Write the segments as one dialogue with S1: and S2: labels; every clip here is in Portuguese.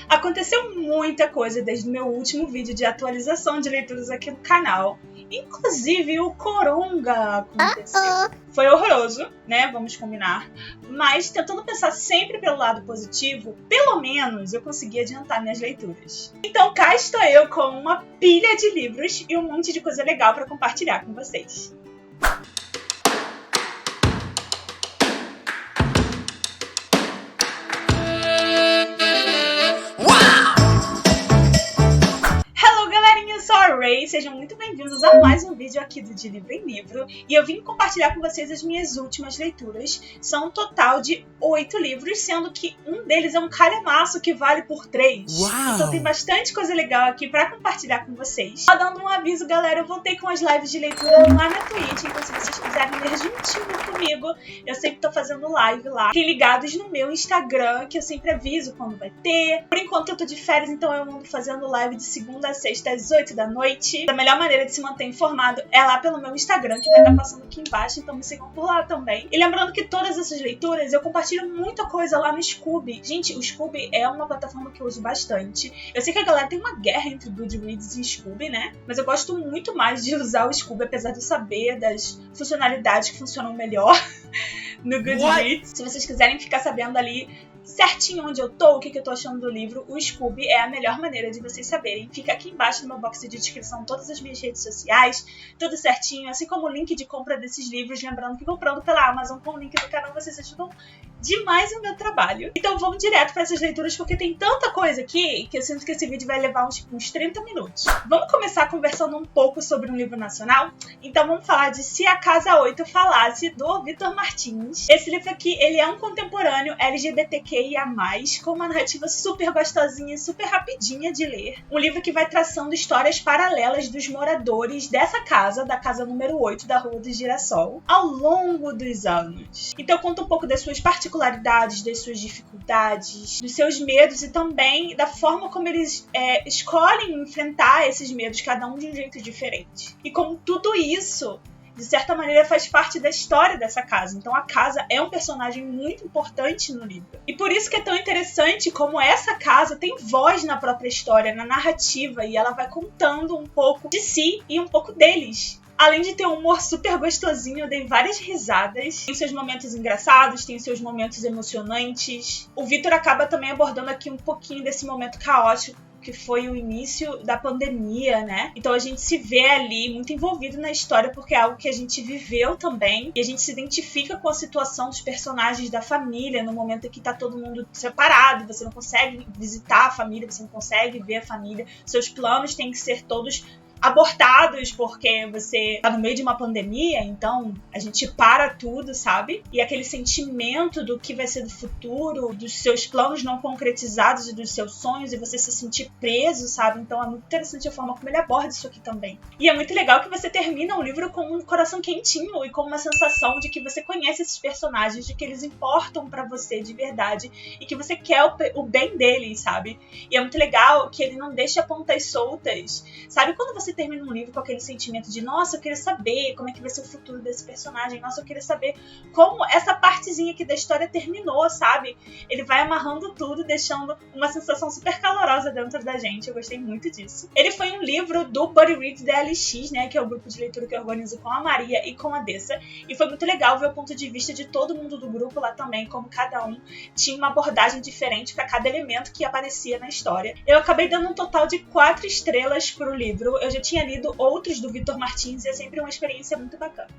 S1: Aconteceu muita coisa desde o meu último vídeo de atualização de leituras aqui no canal. Inclusive o Coronga aconteceu. Foi horroroso, né? Vamos combinar. Mas tentando pensar sempre pelo lado positivo, pelo menos eu consegui adiantar minhas leituras. Então cá estou eu com uma pilha de livros e um monte de coisa legal para compartilhar com vocês. Sejam muito bem-vindos a mais um vídeo aqui do De Livro em Livro e eu vim compartilhar com vocês as minhas últimas leituras. São um total de 8 livros, sendo que um deles é um calhamaço que vale por 3.
S2: Uau!
S1: Então tem bastante coisa legal aqui pra compartilhar com vocês. Só dando um aviso, galera, eu voltei com as lives de leitura lá na Twitch, então se vocês quiserem ler juntinho comigo, eu sempre tô fazendo live lá. Fiquem ligados no meu Instagram, que eu sempre aviso quando vai ter. Por enquanto eu tô de férias, então eu ando fazendo live de segunda a sexta às 8 da noite. A melhor maneira de se manter informado é lá pelo meu Instagram, que vai estar passando aqui embaixo, então me sigam por lá também. E lembrando que todas essas leituras eu compartilho muita coisa lá no Scoob. Gente, o Scoob é uma plataforma que eu uso bastante. Eu sei que a galera tem uma guerra entre Goodreads e Scoob, né? Mas eu gosto muito mais de usar o Scoob, apesar de eu saber das funcionalidades que funcionam melhor no Goodreads. Se vocês quiserem ficar sabendo ali certinho onde eu tô, o que eu tô achando do livro, o Scoob é a melhor maneira de vocês saberem. Fica aqui embaixo no meu box de descrição todas as minhas redes sociais, tudo certinho, assim como o link de compra desses livros. Lembrando que comprando pela Amazon com o link do canal, vocês ajudam demais o meu trabalho. Então vamos direto para essas leituras, porque tem tanta coisa aqui que eu sinto que esse vídeo vai levar uns 30 minutos. Vamos começar conversando um pouco sobre um livro nacional? Então vamos falar de Se a Casa 8 Falasse, do Vitor Martins. Esse livro aqui, ele é um contemporâneo LGBTQIA+, com uma narrativa super gostosinha e super rapidinha de ler. Um livro que vai traçando histórias paralelas dos moradores dessa casa, da casa número 8 da Rua do Girassol, ao longo dos anos. Então conta um pouco das suas particularidades, das suas dificuldades, dos seus medos e também da forma como eles escolhem enfrentar esses medos, cada um de um jeito diferente. E como tudo isso, de certa maneira, faz parte da história dessa casa. Então a casa é um personagem muito importante no livro. E por isso que é tão interessante como essa casa tem voz na própria história, na narrativa, e ela vai contando um pouco de si e um pouco deles. Além de ter um humor super gostosinho, eu dei várias risadas. Tem seus momentos engraçados, tem seus momentos emocionantes. O Vitor acaba também abordando aqui um pouquinho desse momento caótico que foi o início da pandemia, né? Então a gente se vê ali muito envolvido na história, porque é algo que a gente viveu também, e a gente se identifica com a situação dos personagens da família no momento em que tá todo mundo separado, você não consegue visitar a família, você não consegue ver a família, seus planos têm que ser todos abortados porque você tá no meio de uma pandemia, então a gente para tudo, sabe? E aquele sentimento do que vai ser do futuro, dos seus planos não concretizados e dos seus sonhos, e você se sentir preso, sabe? Então é muito interessante a forma como ele aborda isso aqui também. E é muito legal que você termina o livro com um coração quentinho e com uma sensação de que você conhece esses personagens, de que eles importam pra você de verdade e que você quer o bem deles, sabe? E é muito legal que ele não deixa pontas soltas. Sabe quando você termina um livro com aquele sentimento de nossa, eu queria saber como é que vai ser o futuro desse personagem, nossa, eu queria saber como essa partezinha aqui da história terminou, sabe? Ele vai amarrando tudo, deixando uma sensação super calorosa dentro da gente. Eu gostei muito disso. Ele foi um livro do Buddy Read da LX, né, que é o grupo de leitura que eu organizo com a Maria e com a Dessa, e foi muito legal ver o ponto de vista de todo mundo do grupo lá também, como cada um tinha uma abordagem diferente para cada elemento que aparecia na história. Eu acabei dando um total de 4 estrelas pro livro. Eu já tinha lido outros do Vitor Martins e é sempre uma experiência muito bacana.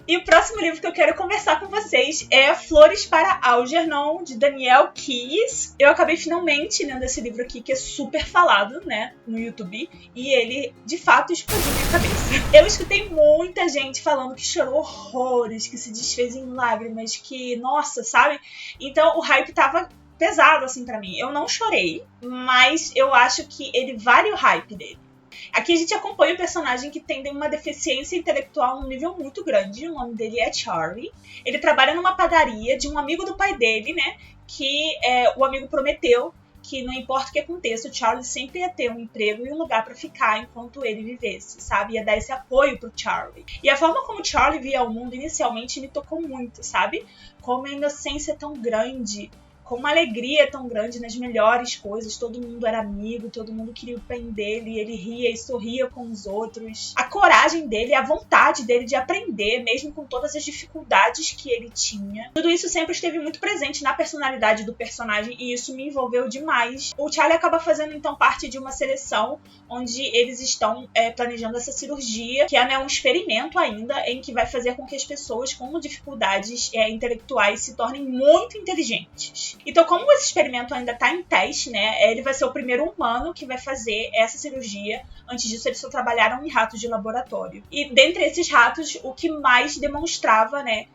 S1: E o próximo livro que eu quero conversar com vocês é Flores para Algernon, de Daniel Keyes. Eu acabei finalmente lendo esse livro aqui, que é super falado, né, no YouTube, e ele, de fato, explodiu minha cabeça. Eu escutei muita gente falando que chorou horrores, que se desfez em lágrimas, que, nossa, sabe? Então o hype tava pesado, assim, pra mim. Eu não chorei, mas eu acho que ele vale o hype dele. Aqui a gente acompanha um personagem que tem uma deficiência intelectual num nível muito grande. O nome dele é Charlie. Ele trabalha numa padaria de um amigo do pai dele, né? Que o amigo prometeu que não importa o que aconteça, o Charlie sempre ia ter um emprego e um lugar pra ficar enquanto ele vivesse, sabe? Ia dar esse apoio pro Charlie. E a forma como o Charlie via o mundo inicialmente me tocou muito, sabe? Como a inocência é tão grande com uma alegria tão grande nas melhores coisas. Todo mundo era amigo, todo mundo queria o bem dele, ele ria e sorria com os outros. A coragem dele, a vontade dele de aprender, mesmo com todas as dificuldades que ele tinha. Tudo isso sempre esteve muito presente na personalidade do personagem e isso me envolveu demais. O Charlie acaba fazendo então parte de uma seleção onde eles estão planejando essa cirurgia, que é um experimento ainda, em que vai fazer com que as pessoas com dificuldades intelectuais se tornem muito inteligentes. Então, como esse experimento ainda está em teste, né, ele vai ser o primeiro humano que vai fazer essa cirurgia. Antes disso, eles só trabalharam em ratos de laboratório. E dentre esses ratos, o que mais demonstrava, né,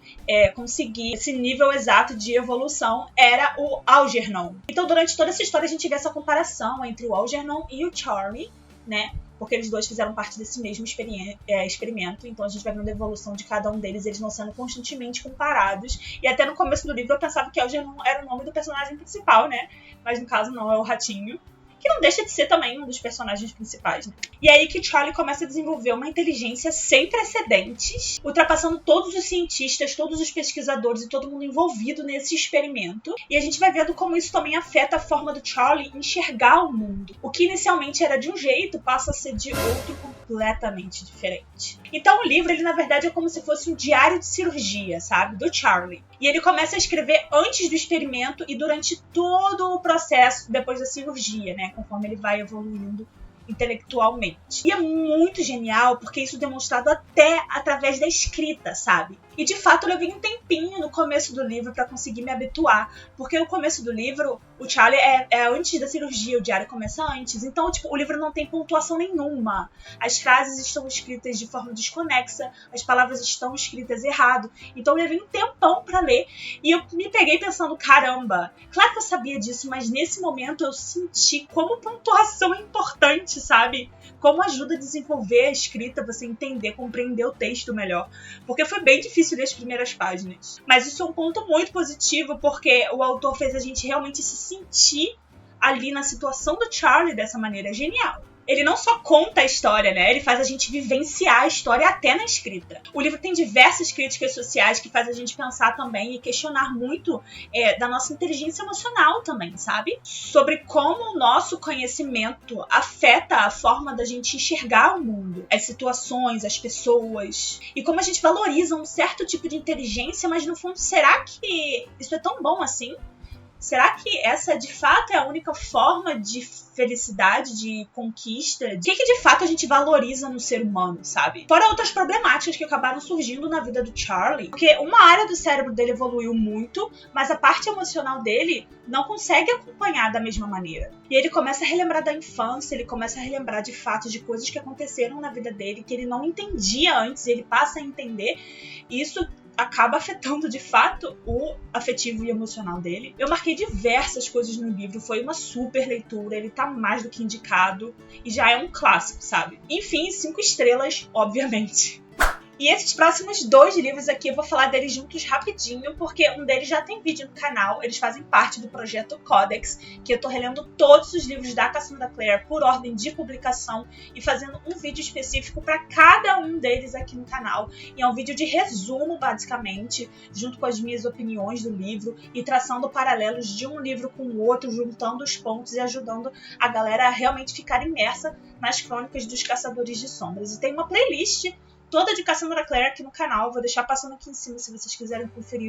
S1: conseguir esse nível exato de evolução era o Algernon. Então, durante toda essa história, a gente vê essa comparação entre o Algernon e o Charlie, né? Porque eles dois fizeram parte desse mesmo experimento, então a gente vai vendo a evolução de cada um deles, eles vão sendo constantemente comparados, e até no começo do livro eu pensava que Algernon era o nome do personagem principal, né, mas no caso não, é o ratinho, que não deixa de ser também um dos personagens principais, né? E aí que Charlie começa a desenvolver uma inteligência sem precedentes, ultrapassando todos os cientistas, todos os pesquisadores e todo mundo envolvido nesse experimento. E a gente vai vendo como isso também afeta a forma do Charlie enxergar o mundo. O que inicialmente era de um jeito, passa a ser de outro completamente diferente. Então o livro, ele na verdade é como se fosse um diário de cirurgia, sabe? Do Charlie. E ele começa a escrever antes do experimento e durante todo o processo depois da cirurgia, né? Conforme ele vai evoluindo intelectualmente. E é muito genial porque isso é demonstrado até através da escrita, sabe? E de fato eu levei um tempinho no começo do livro pra conseguir me habituar, porque no começo do livro o Charlie é antes da cirurgia, o diário começa antes, então tipo, o livro não tem pontuação nenhuma, as frases estão escritas de forma desconexa, as palavras estão escritas errado, então eu levei um tempão pra ler e eu me peguei pensando, caramba, claro que eu sabia disso, mas nesse momento eu senti como pontuação é importante, sabe? Como ajuda a desenvolver a escrita, você entender, compreender o texto melhor. Porque foi bem difícil ler as primeiras páginas. Mas isso é um ponto muito positivo, porque o autor fez a gente realmente se sentir ali na situação do Charlie dessa maneira. É genial. Ele não só conta a história, né? Ele faz a gente vivenciar a história até na escrita. O livro tem diversas críticas sociais que faz a gente pensar também e questionar muito da nossa inteligência emocional também, sabe? Sobre como o nosso conhecimento afeta a forma da gente enxergar o mundo, as situações, as pessoas. E como a gente valoriza um certo tipo de inteligência, mas no fundo, será que isso é tão bom assim? Será que essa de fato é a única forma de felicidade, de conquista? O que de fato a gente valoriza no ser humano, sabe? Fora outras problemáticas que acabaram surgindo na vida do Charlie, porque uma área do cérebro dele evoluiu muito, mas a parte emocional dele não consegue acompanhar da mesma maneira. E ele começa a relembrar da infância, ele começa a relembrar de fato de coisas que aconteceram na vida dele, que ele não entendia antes, ele passa a entender, e isso acaba afetando de fato o afetivo e emocional dele. Eu marquei diversas coisas no livro, foi uma super leitura, ele tá mais do que indicado e já é um clássico, sabe? Enfim, 5 estrelas, obviamente. E esses próximos 2 livros aqui, eu vou falar deles juntos rapidinho, porque um deles já tem vídeo no canal, eles fazem parte do projeto Codex, que eu tô relendo todos os livros da Cassandra Clare por ordem de publicação e fazendo um vídeo específico para cada um deles aqui no canal. E é um vídeo de resumo, basicamente, junto com as minhas opiniões do livro e traçando paralelos de um livro com o outro, juntando os pontos e ajudando a galera a realmente ficar imersa nas crônicas dos Caçadores de Sombras. E tem uma playlist toda de Cassandra Clare aqui no canal, vou deixar passando aqui em cima se vocês quiserem conferir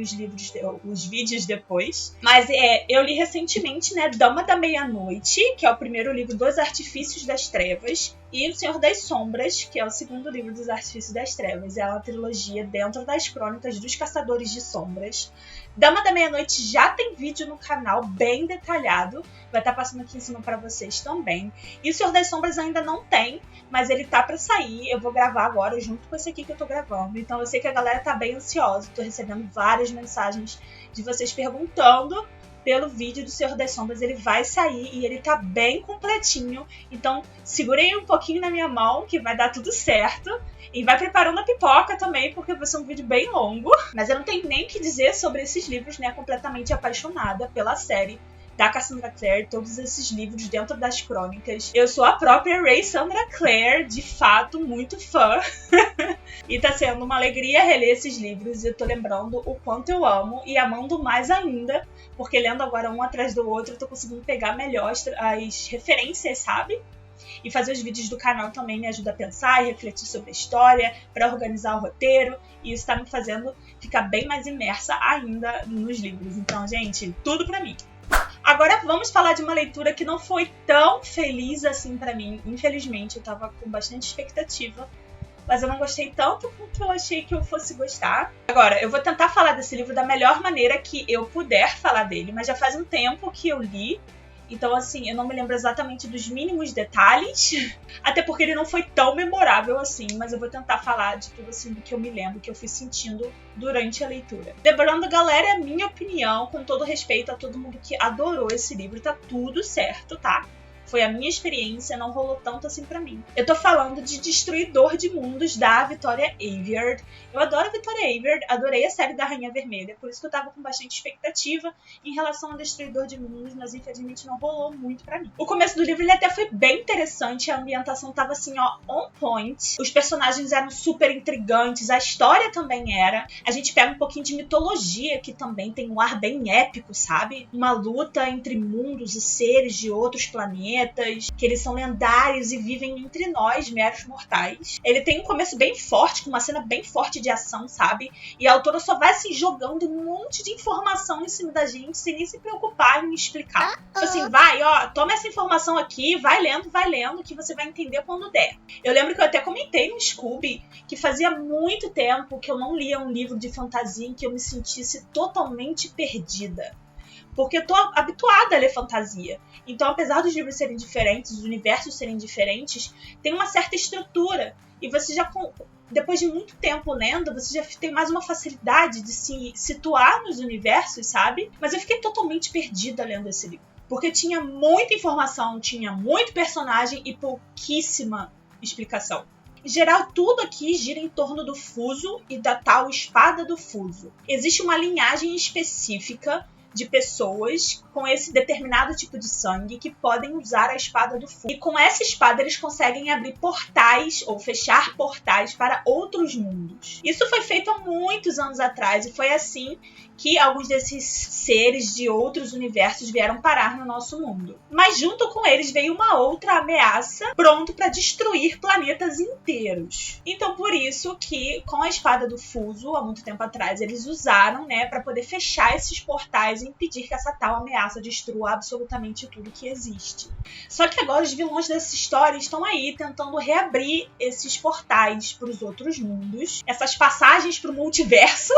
S1: os vídeos depois. Mas eu li recentemente, né, Dama da Meia-Noite, que é o primeiro livro dos Artifícios das Trevas, e O Senhor das Sombras, que é o segundo livro dos Artifícios das Trevas. É uma trilogia dentro das crônicas dos Caçadores de Sombras. Dama da Meia-Noite já tem vídeo no canal bem detalhado, vai estar passando aqui em cima para vocês também. E O Senhor das Sombras ainda não tem, mas ele tá para sair, eu vou gravar agora junto com esse aqui que eu tô gravando. Então eu sei que a galera tá bem ansiosa, tô recebendo várias mensagens de vocês perguntando pelo vídeo do Senhor das Sombras. Ele vai sair e ele tá bem completinho, então segurem um pouquinho na minha mão que vai dar tudo certo. E vai preparando a pipoca também, porque vai ser um vídeo bem longo. Mas eu não tenho nem o que dizer sobre esses livros, né? Completamente apaixonada pela série. da Cassandra Clare, todos esses livros dentro das crônicas. Eu sou a própria Ray Sandra Clare, de fato, muito fã. E tá sendo uma alegria reler esses livros, e eu tô lembrando o quanto eu amo e amando mais ainda, porque lendo agora um atrás do outro, eu tô conseguindo pegar melhor as referências, sabe? E fazer os vídeos do canal também me ajuda a pensar e refletir sobre a história, para organizar o roteiro, e isso tá me fazendo ficar bem mais imersa ainda nos livros. Então, gente, tudo pra mim. Agora vamos falar de uma leitura que não foi tão feliz assim pra mim. Infelizmente, eu tava com bastante expectativa, mas eu não gostei tanto quanto eu achei que eu fosse gostar. Agora, eu vou tentar falar desse livro da melhor maneira que eu puder falar dele, mas já faz um tempo que eu li, então assim, eu não me lembro exatamente dos mínimos detalhes, até porque ele não foi tão memorável assim, mas eu vou tentar falar de tudo assim do que eu me lembro, que eu fui sentindo durante a leitura. Lembrando, galera, é a minha opinião, com todo respeito a todo mundo que adorou esse livro, tá tudo certo, tá? Foi a minha experiência, não rolou tanto assim pra mim. Eu tô falando de Destruidor de Mundos, da Victoria Aveyard. Eu adoro a Victoria Aveyard, adorei a série da Rainha Vermelha, por isso que eu tava com bastante expectativa em relação a Destruidor de Mundos, mas infelizmente não rolou muito pra mim. O começo do livro ele até foi bem interessante, a ambientação tava assim, ó, on point. Os personagens eram super intrigantes, a história também era. A gente pega um pouquinho de mitologia, que também tem um ar bem épico, sabe? Uma luta entre mundos e seres de outros planetas, que eles são lendários e vivem entre nós, meros mortais. Ele tem um começo bem forte, com uma cena bem forte de ação, sabe? E a autora só vai assim, jogando um monte de informação em cima da gente, sem nem se preocupar em explicar. Tipo assim, vai, ó, toma essa informação aqui, vai lendo, que você vai entender quando der. Eu lembro que eu até comentei no Scooby que fazia muito tempo que eu não lia um livro de fantasia em que eu me sentisse totalmente perdida. Porque eu tô habituada a ler fantasia. Então, apesar dos livros serem diferentes, os universos serem diferentes, tem uma certa estrutura. E você já, depois de muito tempo lendo, você já tem mais uma facilidade de se situar nos universos, sabe? Mas eu fiquei totalmente perdida lendo esse livro. Porque tinha muita informação, tinha muito personagem e pouquíssima explicação. Em geral, tudo aqui gira em torno do Fuso e da tal Espada do Fuso. Existe uma linhagem específica de pessoas com esse determinado tipo de sangue que podem usar a Espada do Fuso. E com essa espada eles conseguem abrir portais ou fechar portais para outros mundos. Isso foi feito há muitos anos atrás e foi assim que alguns desses seres de outros universos vieram parar no nosso mundo. Mas junto com eles veio uma outra ameaça pronto para destruir planetas inteiros. Então por isso que com a Espada do Fuso, há muito tempo atrás, eles usaram, né, para poder fechar esses portais e impedir que essa tal ameaça destrua absolutamente tudo que existe. Só que agora os vilões dessa história estão aí tentando reabrir esses portais para os outros mundos, essas passagens para o multiverso.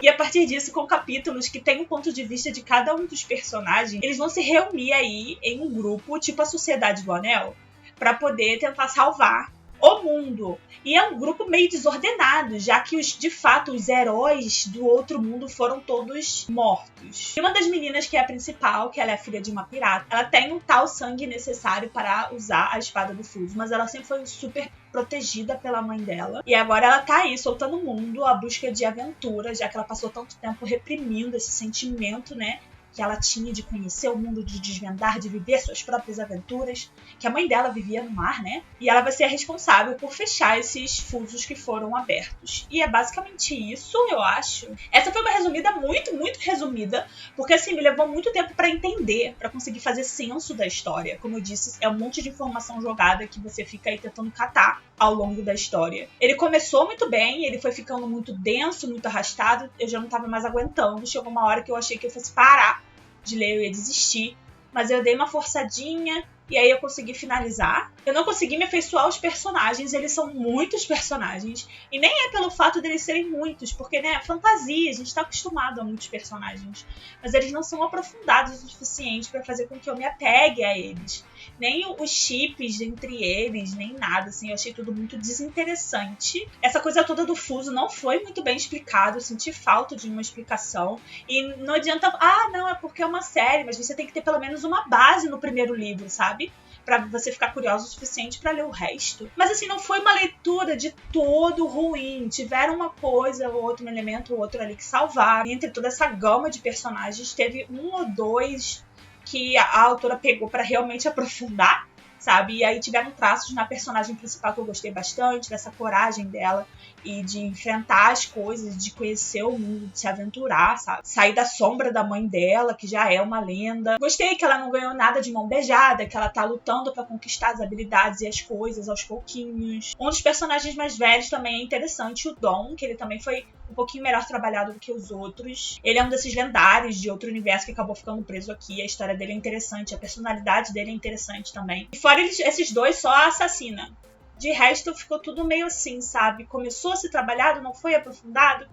S1: E a partir disso, com capítulos que tem um ponto de vista de cada um dos personagens, eles vão se reunir aí em um grupo, tipo a Sociedade do Anel, para poder tentar salvar o mundo. E é um grupo meio desordenado, já que de fato os heróis do outro mundo foram todos mortos. E uma das meninas, que é a principal, que ela é filha de uma pirata, ela tem um tal sangue necessário para usar a Espada do Fuso, mas ela sempre foi super protegida pela mãe dela. E agora ela tá aí, soltando o mundo à busca de aventura, já que ela passou tanto tempo reprimindo esse sentimento, né, que ela tinha de conhecer o mundo, de desvendar, de viver suas próprias aventuras, que a mãe dela vivia no mar, né? E ela vai ser a responsável por fechar esses fusos que foram abertos. E é basicamente isso, eu acho. Essa foi uma resumida muito, muito resumida, porque assim, me levou muito tempo pra entender, pra conseguir fazer senso da história. Como eu disse, é um monte de informação jogada que você fica aí tentando catar ao longo da história. Ele começou muito bem, ele foi ficando muito denso, muito arrastado, eu já não tava mais aguentando. Chegou uma hora que eu achei que eu fosse parar de ler, eu ia desistir, mas eu dei uma forçadinha e aí eu consegui finalizar. Eu não consegui me afeiçoar aos personagens, eles são muitos personagens, e nem é pelo fato deles serem muitos, porque, né, fantasia, a gente tá acostumado a muitos personagens, mas eles não são aprofundados o suficiente pra fazer com que eu me apegue a eles. Nem os chips entre eles, nem nada, assim, eu achei tudo muito desinteressante. Essa coisa toda do Fuso não foi muito bem explicado, eu senti falta de uma explicação, e não adianta, não, é porque é uma série, mas você tem que ter pelo menos uma base no primeiro livro, sabe? Pra você ficar curioso o suficiente pra ler o resto. Mas assim, não foi uma leitura de todo ruim. Tiveram uma coisa ou outro, um elemento ou outro ali que salvaram. E entre toda essa gama de personagens, teve um ou dois que a autora pegou pra realmente aprofundar, sabe? E aí tiveram traços na personagem principal que eu gostei bastante, dessa coragem dela e de enfrentar as coisas, de conhecer o mundo, de se aventurar, sabe? Sair da sombra da mãe dela, que já é uma lenda. Gostei que ela não ganhou nada de mão beijada, que ela tá lutando pra conquistar as habilidades e as coisas aos pouquinhos. Um dos personagens mais velhos também é interessante, o Dom, que ele também foi um pouquinho melhor trabalhado do que os outros. Ele é um desses lendários de outro universo que acabou ficando preso aqui. A história dele é interessante, a personalidade dele é interessante também. E fora esses dois, só a assassina. De resto, ficou tudo meio assim, sabe? Começou a ser trabalhado, não foi aprofundado.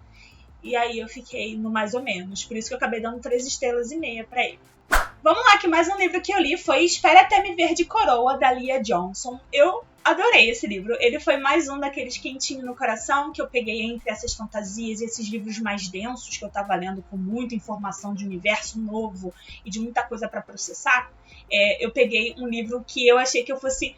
S1: E aí eu fiquei no mais ou menos. Por isso que eu acabei dando 3,5 estrelas pra ele. Vamos lá, que mais um livro que eu li foi Espere Até Me Ver de Coroa, da Leah Johnson. Eu adorei esse livro. Ele foi mais um daqueles quentinhos no coração que eu peguei entre essas fantasias e esses livros mais densos que eu tava lendo com muita informação de universo novo e de muita coisa pra processar. Eu peguei um livro que eu achei que eu fosse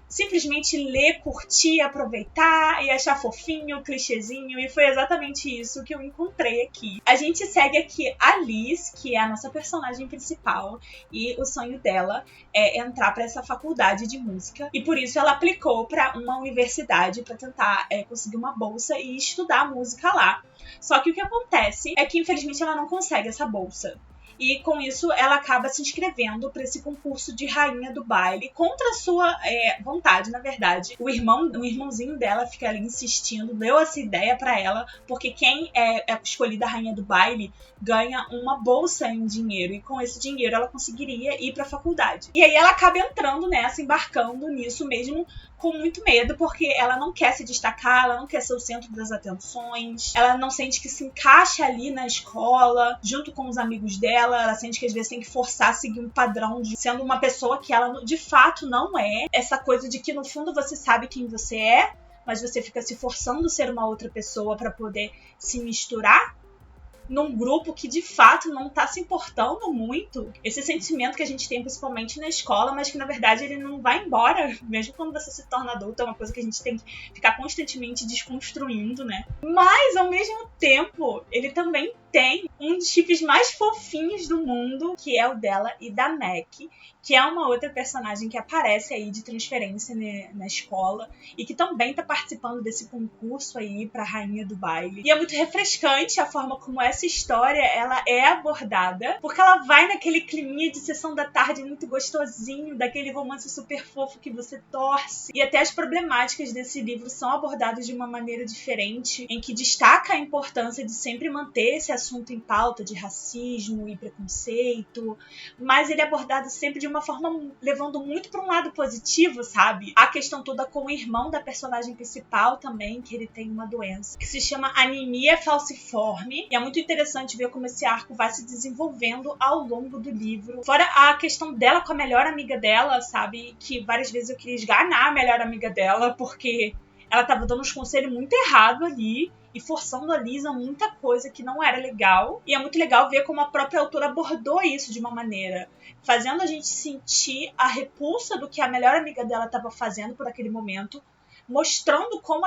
S1: simplesmente ler, curtir, aproveitar e achar fofinho, clichêzinho, e foi exatamente isso que eu encontrei aqui. A gente segue aqui a Liz, que é a nossa personagem principal, e o sonho dela é entrar para essa faculdade de música, e por isso ela aplicou para uma universidade para tentar conseguir uma bolsa e estudar música lá. Só que o que acontece é que infelizmente ela não consegue essa bolsa. E com isso ela acaba se inscrevendo para esse concurso de rainha do baile contra a sua vontade, na verdade. O irmãozinho dela fica ali insistindo, deu essa ideia para ela, porque quem é escolhida rainha do baile ganha uma bolsa em dinheiro, e com esse dinheiro ela conseguiria ir para a faculdade. E aí ela acaba entrando nessa, embarcando nisso mesmo com muito medo, porque ela não quer se destacar, ela não quer ser o centro das atenções, ela não sente que se encaixa ali na escola, junto com os amigos dela, ela sente que às vezes tem que forçar a seguir um padrão de sendo uma pessoa que ela de fato não é. Essa coisa de que no fundo você sabe quem você é, mas você fica se forçando a ser uma outra pessoa para poder se misturar num grupo que de fato não tá se importando muito. Esse sentimento que a gente tem principalmente na escola, mas que na verdade ele não vai embora, mesmo quando você se torna adulto, é uma coisa que a gente tem que ficar constantemente desconstruindo, né? Mas ao mesmo tempo, ele também tem um dos chips mais fofinhos do mundo, que é o dela e da Mac, que é uma outra personagem que aparece aí de transferência na escola e que também tá participando desse concurso aí pra rainha do baile. E é muito refrescante a forma como essa história ela é abordada, porque ela vai naquele climinha de sessão da tarde muito gostosinho, daquele romance super fofo que você torce. E até as problemáticas desse livro são abordadas de uma maneira diferente, em que destaca a importância de sempre manter esse assunto em pauta de racismo e preconceito, mas ele é abordado sempre de uma forma levando muito para um lado positivo, sabe? A questão toda com o irmão da personagem principal também, que ele tem uma doença que se chama anemia falciforme, e é muito interessante ver como esse arco vai se desenvolvendo ao longo do livro. Fora a questão dela com a melhor amiga dela, sabe? Que várias vezes eu queria esganar a melhor amiga dela, porque ela tava dando uns conselhos muito errados ali e forçando a Liz a muita coisa que não era legal. E é muito legal ver como a própria autora abordou isso de uma maneira, fazendo a gente sentir a repulsa do que a melhor amiga dela estava fazendo por aquele momento, mostrando como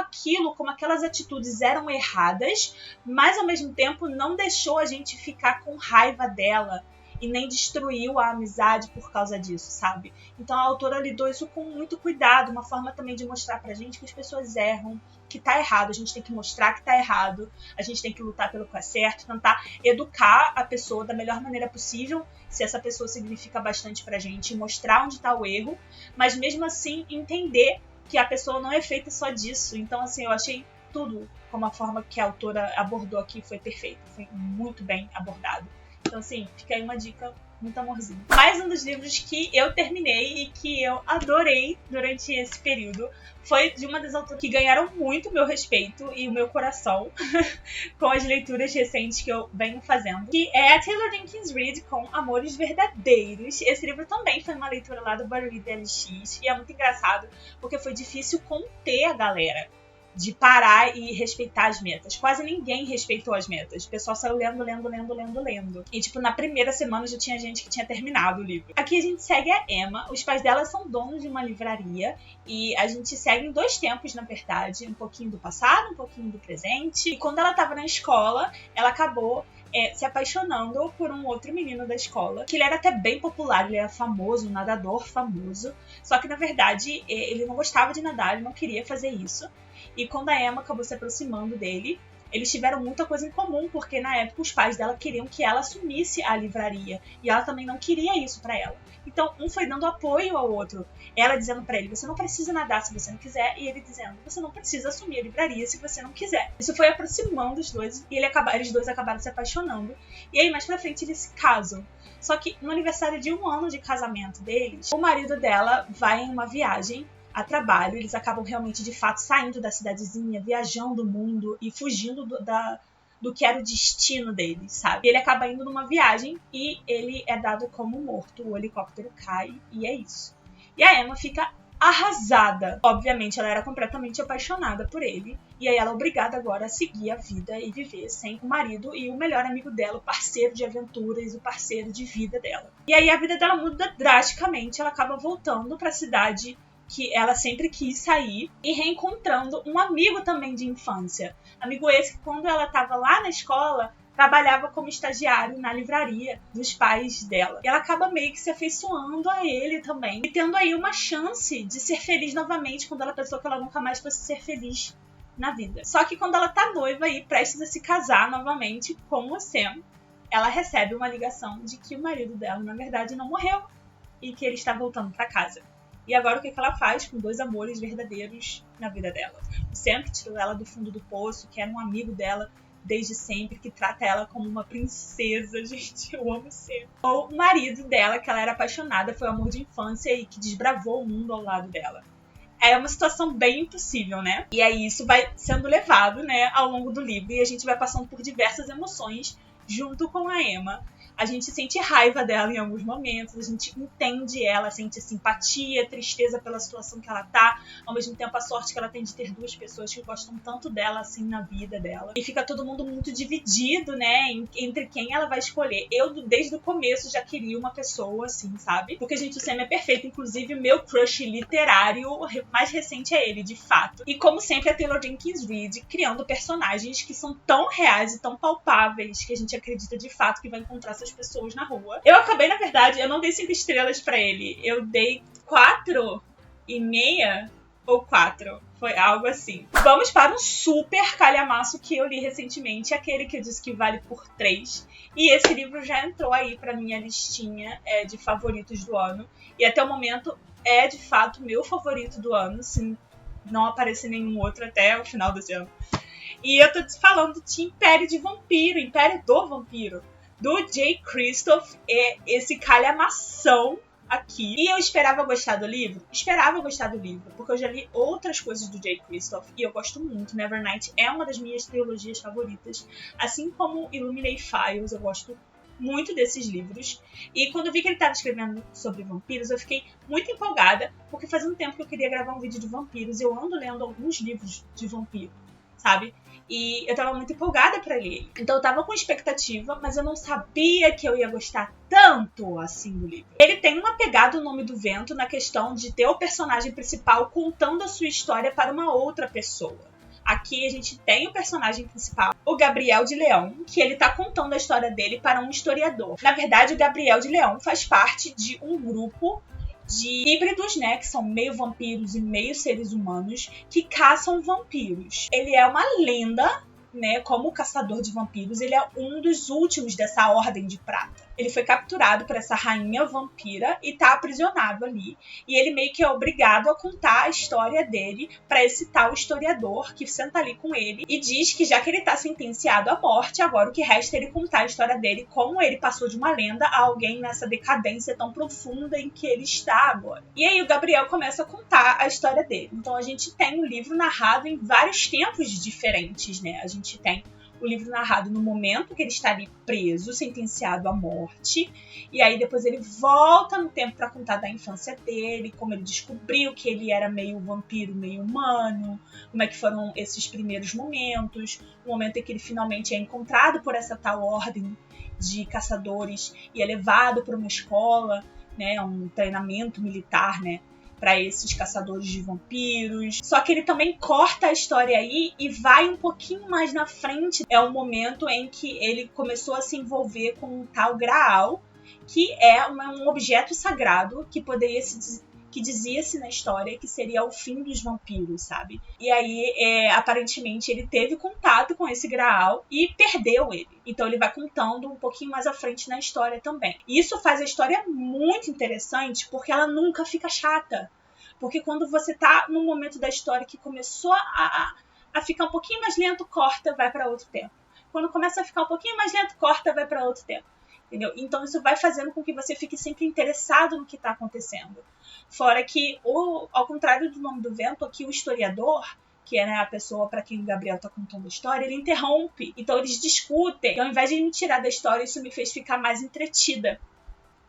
S1: aquelas atitudes eram erradas, mas ao mesmo tempo não deixou a gente ficar com raiva dela e nem destruiu a amizade por causa disso, sabe? Então a autora lidou isso com muito cuidado, uma forma também de mostrar pra gente que as pessoas erram, que tá errado, a gente tem que mostrar que tá errado, a gente tem que lutar pelo que é certo, tentar educar a pessoa da melhor maneira possível, se essa pessoa significa bastante pra gente, mostrar onde tá o erro, mas mesmo assim entender que a pessoa não é feita só disso. Então assim, eu achei tudo como a forma que a autora abordou aqui foi perfeita, foi muito bem abordado. Então, assim, fica aí uma dica, muito amorzinho. Mais um dos livros que eu terminei e que eu adorei durante esse período foi de uma das autoras que ganharam muito o meu respeito e o meu coração com as leituras recentes que eu venho fazendo, que é a Taylor Jenkins Reid com Amores Verdadeiros. Esse livro também foi uma leitura lá do Barry DLX e é muito engraçado porque foi difícil conter a galera de parar e respeitar as metas. Quase ninguém respeitou as metas. O pessoal saiu lendo. E, tipo, na primeira semana já tinha gente que tinha terminado o livro. Aqui a gente segue a Emma. Os pais dela são donos de uma livraria. E a gente segue em 2 tempos, na verdade. Um pouquinho do passado, um pouquinho do presente. E quando ela tava na escola, ela acabou se apaixonando por um outro menino da escola, que ele era até bem popular, ele era famoso, um nadador famoso, só que na verdade ele não gostava de nadar, ele não queria fazer isso. E quando a Emma acabou se aproximando dele, eles tiveram muita coisa em comum, porque na época os pais dela queriam que ela assumisse a livraria, e ela também não queria isso pra ela. Então um foi dando apoio ao outro, ela dizendo pra ele, você não precisa nadar se você não quiser, e ele dizendo, você não precisa assumir a livraria se você não quiser. Isso foi aproximando os dois, e eles dois acabaram se apaixonando, e aí mais pra frente eles se casam. Só que no aniversário de 1 ano de casamento deles, o marido dela vai em uma viagem a trabalho, eles acabam realmente de fato saindo da cidadezinha, viajando o mundo e fugindo do que era o destino deles, sabe? Ele acaba indo numa viagem e ele é dado como morto, o helicóptero cai e é isso. E a Emma fica arrasada. Obviamente ela era completamente apaixonada por ele, e aí ela é obrigada agora a seguir a vida e viver sem o marido e o melhor amigo dela, o parceiro de aventuras, o parceiro de vida dela. E aí a vida dela muda drasticamente, ela acaba voltando pra cidade que ela sempre quis sair e reencontrando um amigo também de infância. Amigo esse que quando ela estava lá na escola, trabalhava como estagiário na livraria dos pais dela. E ela acaba meio que se afeiçoando a ele também. E tendo aí uma chance de ser feliz novamente quando ela pensou que ela nunca mais fosse ser feliz na vida. Só que quando ela tá noiva e prestes a se casar novamente com o Sam, ela recebe uma ligação de que o marido dela, na verdade, não morreu e que ele está voltando para casa. E agora o que ela faz com 2 amores verdadeiros na vida dela? O Sam, que tirou ela do fundo do poço, que era um amigo dela desde sempre, que trata ela como uma princesa. Gente, eu amo o Sam. Ou o marido dela, que ela era apaixonada, foi o amor de infância e que desbravou o mundo ao lado dela. É uma situação bem impossível, né? E aí isso vai sendo levado, né, ao longo do livro. E a gente vai passando por diversas emoções junto com a Emma. A gente sente raiva dela em alguns momentos, a gente entende ela, sente simpatia, tristeza pela situação que ela tá, ao mesmo tempo a sorte que ela tem de ter 2 pessoas que gostam tanto dela assim na vida dela. E fica todo mundo muito dividido, né, entre quem ela vai escolher. Eu, desde o começo, já queria uma pessoa assim, sabe? Porque, gente, o Sam é perfeito, inclusive o meu crush literário mais recente é ele, de fato. E como sempre, a Taylor Jenkins Reid criando personagens que são tão reais e tão palpáveis que a gente acredita de fato que vai encontrar essas pessoas na rua. Eu acabei, na verdade, eu não dei 5 estrelas pra ele. Eu dei 4,5 ou 4. Foi algo assim. Vamos para um super calhamaço que eu li recentemente, aquele que eu disse que vale por 3. E esse livro já entrou aí pra minha listinha de favoritos do ano. E até o momento é, de fato, meu favorito do ano, se não aparecer nenhum outro até o final desse ano. E eu tô falando de Império de Vampiro, Império do Vampiro, do Jay Kristoff, esse calhamação aqui. E eu esperava gostar do livro? Esperava gostar do livro, porque eu já li outras coisas do Jay Kristoff e eu gosto muito. Nevernight é uma das minhas trilogias favoritas, assim como Illuminae Files, eu gosto muito desses livros. E quando eu vi que ele estava escrevendo sobre vampiros, eu fiquei muito empolgada, porque fazia um tempo que eu queria gravar um vídeo de vampiros e eu ando lendo alguns livros de vampiro, sabe? E eu tava muito empolgada pra ler. Então eu tava com expectativa, mas eu não sabia que eu ia gostar tanto assim do livro. Ele tem uma pegada, O Nome do Vento, na questão de ter o personagem principal contando a sua história para uma outra pessoa. Aqui a gente tem o personagem principal, o Gabriel de Leão, que ele tá contando a história dele para um historiador. Na verdade, o Gabriel de Leão faz parte de um grupo de híbridos, né, que são meio vampiros e meio seres humanos, que caçam vampiros. Ele é uma lenda, né, como caçador de vampiros, ele é um dos últimos dessa Ordem de Prata. Ele foi capturado por essa rainha vampira e tá aprisionado ali. E ele meio que é obrigado a contar a história dele para esse tal historiador que senta ali com ele e diz que já que ele tá sentenciado à morte, agora o que resta é ele contar a história dele, como ele passou de uma lenda a alguém nessa decadência tão profunda em que ele está agora. E aí o Gabriel começa a contar a história dele. Então a gente tem o livro narrado em vários tempos diferentes, né? A gente tem o livro narrado no momento que ele está ali preso, sentenciado à morte, e aí depois ele volta no tempo para contar da infância dele, como ele descobriu que ele era meio vampiro, meio humano, como é que foram esses primeiros momentos, o momento em que ele finalmente é encontrado por essa tal ordem de caçadores e é levado para uma escola, né, um treinamento militar, né, para esses caçadores de vampiros. Só que ele também corta a história aí e vai um pouquinho mais na frente. É o momento em que ele começou a se envolver com um tal Graal, que é um objeto sagrado que dizia-se na história que seria o fim dos vampiros, sabe? E aí, aparentemente, ele teve contato com esse Graal e perdeu ele. Então ele vai contando um pouquinho mais à frente na história também. E isso faz a história muito interessante, porque ela nunca fica chata. Porque quando você tá num momento da história que começou a ficar um pouquinho mais lento, corta, vai para outro tempo. Quando começa a ficar um pouquinho mais lento, corta, vai para outro tempo. Entendeu? Então isso vai fazendo com que você fique sempre interessado no que está acontecendo. Fora que, ao contrário do Nome do Vento, aqui o historiador, que é, né, a pessoa para quem o Gabriel está contando a história, ele interrompe. Então eles discutem. E ao invés de me tirar da história, isso me fez ficar mais entretida.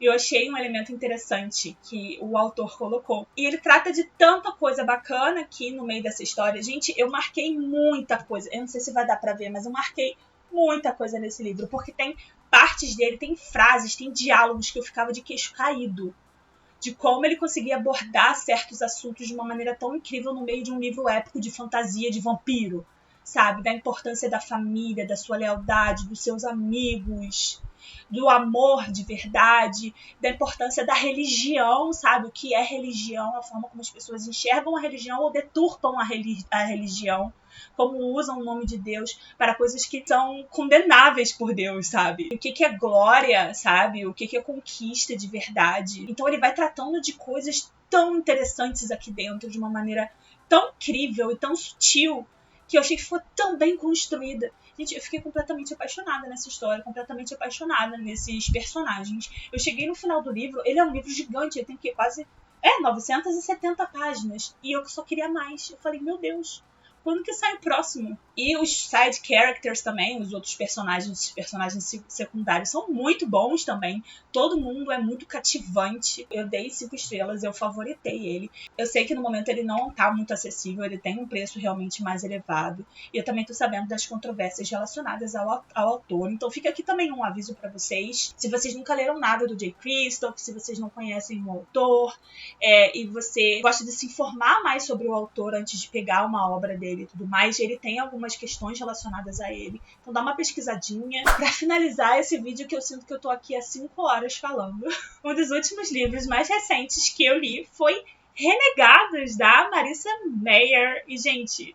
S1: E eu achei um elemento interessante que o autor colocou. E ele trata de tanta coisa bacana aqui no meio dessa história. Gente, eu marquei muita coisa. Eu não sei se vai dar para ver, mas eu marquei muita coisa nesse livro. Porque tem partes dele, tem frases, tem diálogos que eu ficava de queixo caído. De como ele conseguia abordar certos assuntos de uma maneira tão incrível no meio de um livro épico de fantasia, de vampiro. Sabe? Da importância da família, da sua lealdade, dos seus amigos, do amor de verdade, da importância da religião, sabe? O que é religião, a forma como as pessoas enxergam a religião ou deturpam a religião, como usam o nome de Deus para coisas que são condenáveis por Deus, sabe? O que é glória, sabe? O que é conquista de verdade. Então ele vai tratando de coisas tão interessantes aqui dentro, de uma maneira tão incrível e tão sutil, que eu achei que foi tão bem construída. Gente, eu fiquei completamente apaixonada nessa história, completamente apaixonada nesses personagens. Eu cheguei no final do livro, ele é um livro gigante, ele tem que quase 970 páginas. E eu só queria mais. Eu falei, meu Deus, quando que sai o próximo? E os side characters também, os outros personagens secundários são muito bons também. Todo mundo é muito cativante. Eu dei 5 estrelas, eu favoritei ele. Eu sei que no momento ele não tá muito acessível, ele tem um preço realmente mais elevado. E eu também tô sabendo das controvérsias relacionadas ao autor. Então fica aqui também um aviso pra vocês. Se vocês nunca leram nada do Jay Kristoff, se vocês não conhecem o autor, e você gosta de se informar mais sobre o autor antes de pegar uma obra dele e tudo mais, ele tem algumas questões relacionadas a ele. Então dá uma pesquisadinha. Pra finalizar esse vídeo, que eu sinto que eu tô aqui há 5 horas falando, um dos últimos livros mais recentes que eu li foi Renegados, da Marissa Meyer. E, gente,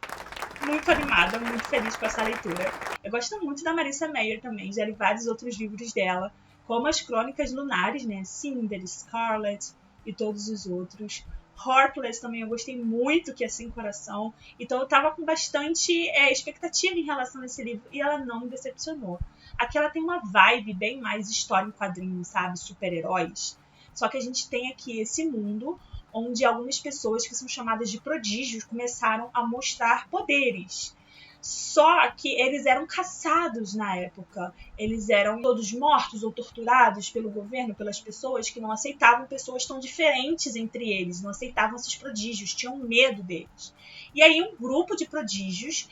S1: muito animada, muito feliz com essa leitura. Eu gosto muito da Marissa Meyer também, já li vários outros livros dela, como as Crônicas Lunares, né? Cinder, Scarlet e todos os outros. Heartless também eu gostei muito, que é Sem Coração. Então eu tava com bastante expectativa em relação a esse livro e ela não me decepcionou. Aqui ela tem uma vibe bem mais história em quadrinhos, sabe? Super-heróis. Só que a gente tem aqui esse mundo onde algumas pessoas que são chamadas de prodígios começaram a mostrar poderes. Só que eles eram caçados na época. Eles eram todos mortos ou torturados pelo governo, pelas pessoas que não aceitavam pessoas tão diferentes entre eles, não aceitavam esses prodígios, tinham medo deles. E aí um grupo de prodígios,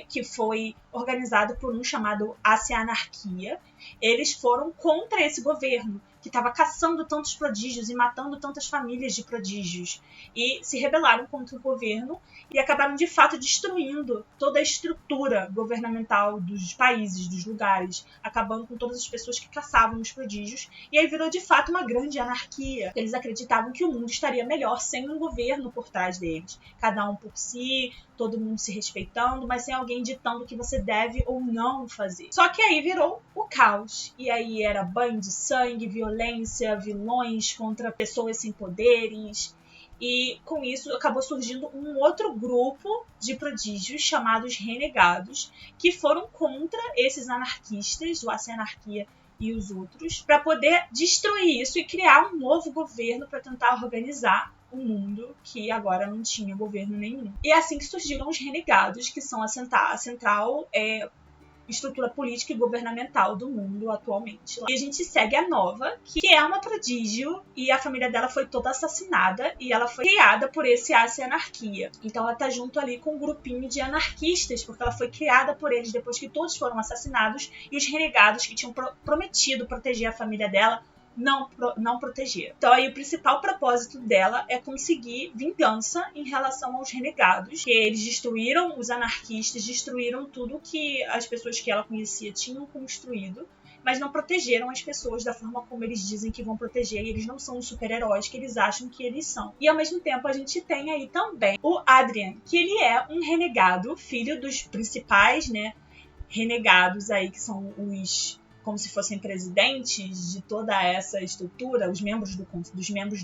S1: que foi organizado por um chamado Ace-Anarquia, eles foram contra esse governo, que estava caçando tantos prodígios e matando tantas famílias de prodígios. E se rebelaram contra o governo e acabaram, de fato, destruindo toda a estrutura governamental dos países, dos lugares, acabando com todas as pessoas que caçavam os prodígios. E aí virou, de fato, uma grande anarquia. Eles acreditavam que o mundo estaria melhor sem um governo por trás deles. Cada um por si, todo mundo se respeitando, mas sem alguém ditando o que você deve ou não fazer. Só que aí virou o caos. E aí era banho de sangue, violência, vilões contra pessoas sem poderes. E com isso acabou surgindo um outro grupo de prodígios chamados Renegados, que foram contra esses anarquistas, o Ace-Anarquia e os outros, para poder destruir isso e criar um novo governo para tentar organizar o mundo, que agora não tinha governo nenhum. E é assim que surgiram os Renegados, que são a central estrutura política e governamental do mundo atualmente. E a gente segue a Nova, que é uma prodígio, e a família dela foi toda assassinada, e ela foi criada por esse Ace-Anarquia. Então ela tá junto ali com um grupinho de anarquistas, porque ela foi criada por eles depois que todos foram assassinados, e os renegados que tinham prometido proteger a família dela não proteger. Então aí o principal propósito dela é conseguir vingança em relação aos renegados, que eles destruíram os anarquistas, destruíram tudo que as pessoas que ela conhecia tinham construído, mas não protegeram as pessoas da forma como eles dizem que vão proteger, e eles não são os super-heróis que eles acham que eles são. E ao mesmo tempo a gente tem aí também o Adrian, que ele é um renegado, filho dos principais, né, renegados aí, que são os, como se fossem presidentes de toda essa estrutura, dos membros do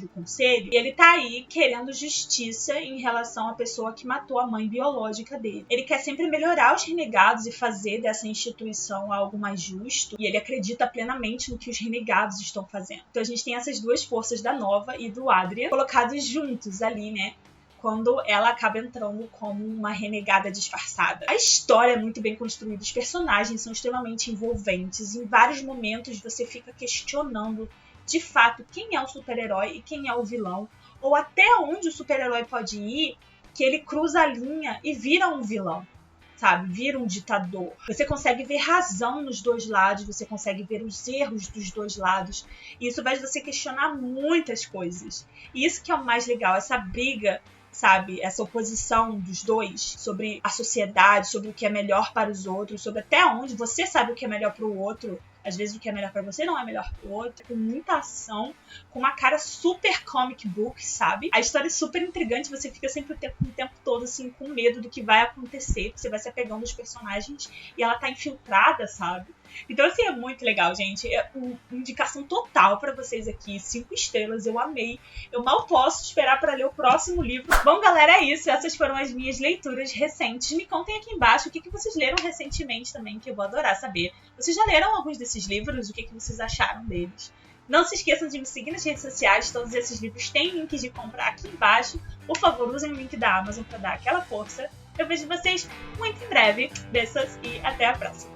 S1: conselho, e ele tá aí querendo justiça em relação à pessoa que matou a mãe biológica dele. Ele quer sempre melhorar os renegados e fazer dessa instituição algo mais justo, e ele acredita plenamente no que os renegados estão fazendo. Então a gente tem essas duas forças da Nova e do Adrian colocados juntos ali, né, quando ela acaba entrando como uma renegada disfarçada. A história é muito bem construída, os personagens são extremamente envolventes, em vários momentos você fica questionando de fato quem é o super-herói e quem é o vilão, ou até onde o super-herói pode ir, que ele cruza a linha e vira um vilão, sabe? Vira um ditador. Você consegue ver razão nos dois lados, você consegue ver os erros dos dois lados, e isso faz você questionar muitas coisas. E isso que é o mais legal, essa briga, sabe, essa oposição dos dois sobre a sociedade, sobre o que é melhor para os outros, sobre até onde você sabe o que é melhor para o outro. Às vezes o que é melhor pra você não é melhor pro outro. Com muita ação, com uma cara super comic book, sabe? A história é super intrigante, você fica sempre o tempo todo assim, com medo do que vai acontecer. Você vai se apegando aos personagens e ela tá infiltrada, sabe? Então assim, é muito legal, gente. É uma indicação total pra vocês aqui. 5 estrelas, eu amei. Eu mal posso esperar pra ler o próximo livro. Bom, galera, é isso. Essas foram as minhas leituras recentes. Me contem aqui embaixo o que vocês leram recentemente também, que eu vou adorar saber. Vocês já leram alguns desses livros? O que vocês acharam deles? Não se esqueçam de me seguir nas redes sociais. Todos esses livros têm links de compra aqui embaixo. Por favor, usem o link da Amazon pra dar aquela força. Eu vejo vocês muito em breve. Beijos e até a próxima.